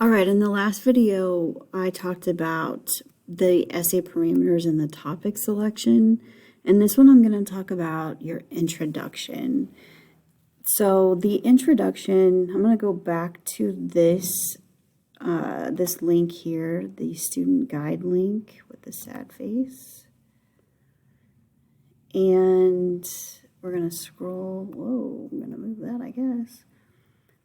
All right, in the last video, I talked about the essay parameters and the topic selection. And this one, I'm going to talk about your introduction. So the introduction, I'm going to go back to this this link here, the student guide link with the sad face. And we're going to scroll. Whoa, I'm going to move that, I guess.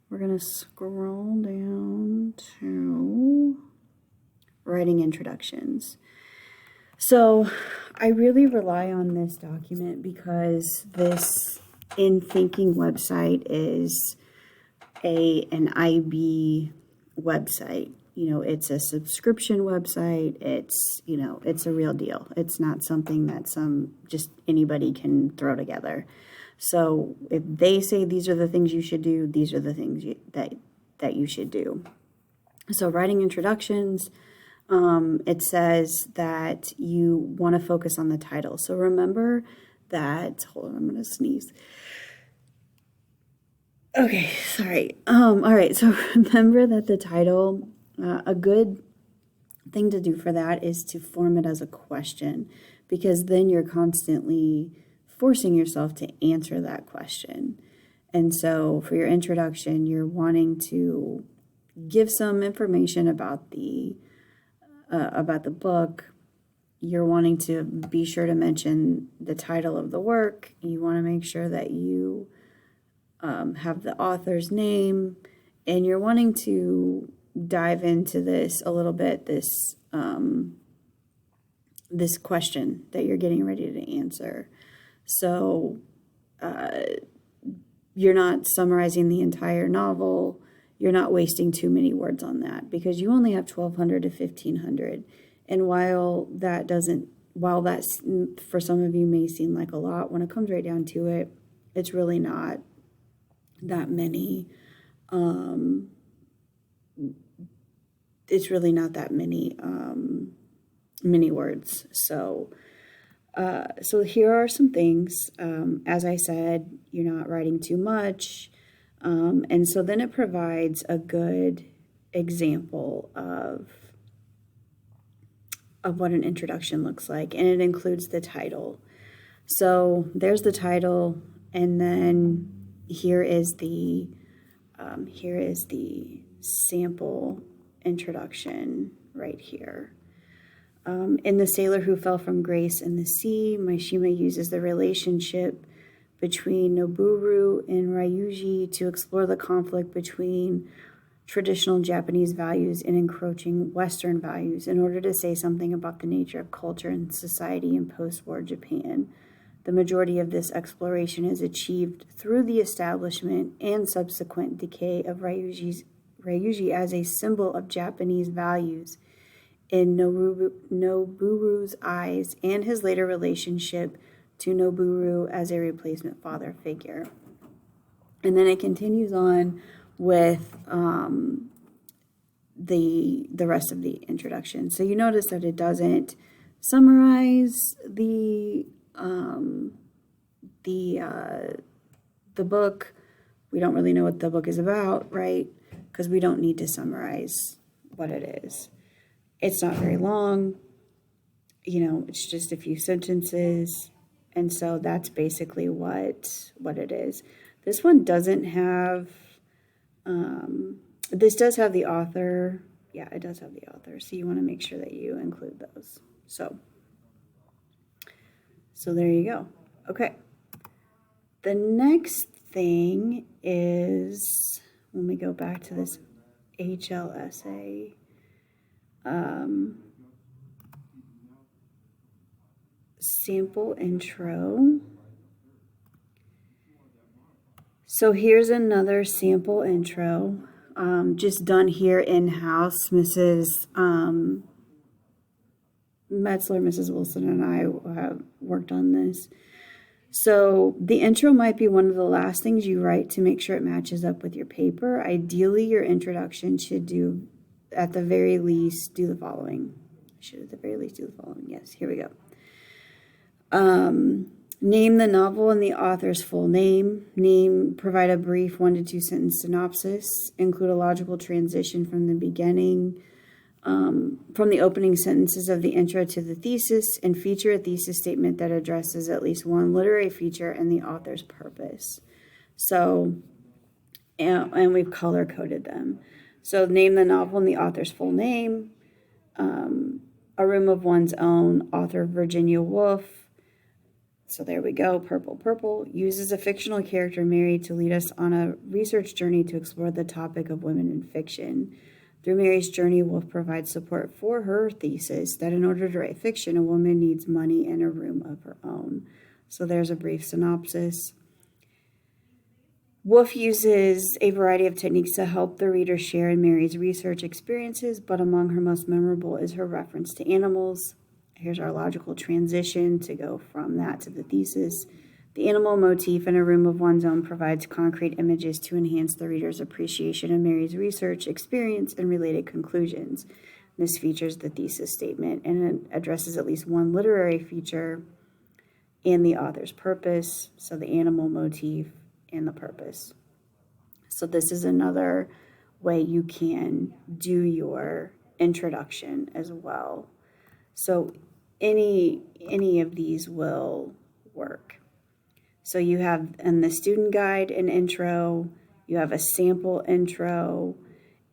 We're going to scroll down to writing introductions. So I really rely on this document because this In Thinking website is an IB website. You know, it's a subscription website. It's, you know, it's a real deal. It's not something that just anybody can throw together. So if they say these are the things you should do, these are the things that you should do. So writing introductions, it says that you want to focus on the title. So remember that, hold on, I'm going to sneeze. Okay, sorry. All right, so remember that the title, a good thing to do for that is to form it as a question, because then you're constantly forcing yourself to answer that question. And so for your introduction, you're wanting to give some information about the book. You're wanting to be sure to mention the title of the work. You want to make sure that you have the author's name, and you're wanting to dive into this a little bit, this question that you're getting ready to answer. So you're not summarizing the entire novel. You're not wasting too many words on that, because you only have 1,200 to 1,500. And while that for some of you may seem like a lot, when it comes right down to it, it's really not that many. It's really not that many words. So here are some things. As I said, you're not writing too much. And so then it provides a good example of what an introduction looks like, and it includes the title. So there's the title, and then here is the sample introduction right here. In The Sailor Who Fell from Grace in the Sea, Mishima uses the relationship between Noboru and Ryuji to explore the conflict between traditional Japanese values and encroaching Western values in order to say something about the nature of culture and society in post-war Japan. The majority of this exploration is achieved through the establishment and subsequent decay of Ryuji as a symbol of Japanese values in Noburu's eyes, and his later relationship to Noboru as a replacement father figure. And then it continues on with the rest of the introduction. So you notice that it doesn't summarize the book. We don't really know what the book is about, right? Because we don't need to summarize what it is. It's not very long. You know, it's just a few sentences. And so that's basically what it is. This one doesn't have, this does have the author. Yeah, it does have the author. So you want to make sure that you include those. So there you go. Okay. The next thing is, when we go back to this HLSA, sample intro. So here's another sample intro, just done here in-house. Mrs. Metzler, Mrs. Wilson, and I have worked on this. So the intro might be one of the last things you write to make sure it matches up with your paper. Ideally, your introduction should at the very least do the following. Yes, here we go. Name the novel and the author's full name. Provide a brief 1 to 2 sentence synopsis. Include a logical transition from the beginning, from the opening sentences of the intro to the thesis, and feature a thesis statement that addresses at least one literary feature and the author's purpose. So, and we've color coded them. So name the novel and the author's full name. A Room of One's Own, author Virginia Woolf. So there we go, Purple Purple. Uses a fictional character, Mary, to lead us on a research journey to explore the topic of women in fiction. Through Mary's journey, Woolf provides support for her thesis that in order to write fiction, a woman needs money and a room of her own. So there's a brief synopsis. Woolf uses a variety of techniques to help the reader share in Mary's research experiences, but among her most memorable is her reference to animals. Here's our logical transition to go from that to the thesis. The animal motif in A Room of One's Own provides concrete images to enhance the reader's appreciation of Mary's research experience and related conclusions. This features the thesis statement, and it addresses at least one literary feature and the author's purpose, so the animal motif and the purpose. So this is another way you can do your introduction as well. So any of these will work. So you have in the student guide an intro, you have a sample intro,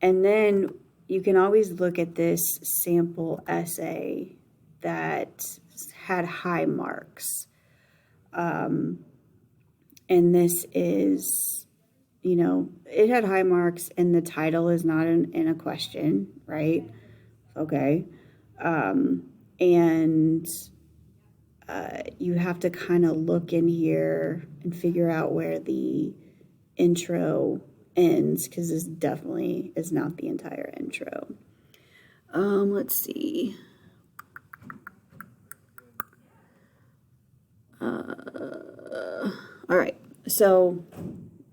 and then you can always look at this sample essay that had high marks. And this is, it had high marks and the title is not in a question, right? Okay. And you have to kind of look in here and figure out where the intro ends, because this definitely is not the entire intro. Let's see. All right, so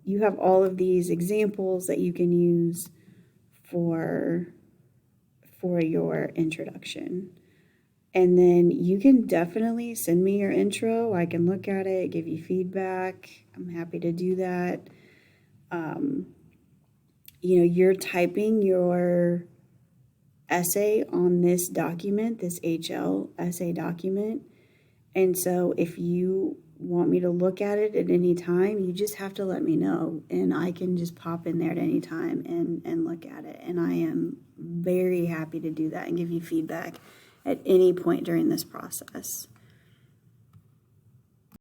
you have all of these examples that you can use for your introduction. And then you can definitely send me your intro. I can look at it, give you feedback. I'm happy to do that. You're typing your essay on this document, this HL essay document. And so if you want me to look at it at any time, you just have to let me know, and I can just pop in there at any time and look at it. And I am very happy to do that and give you feedback at any point during this process.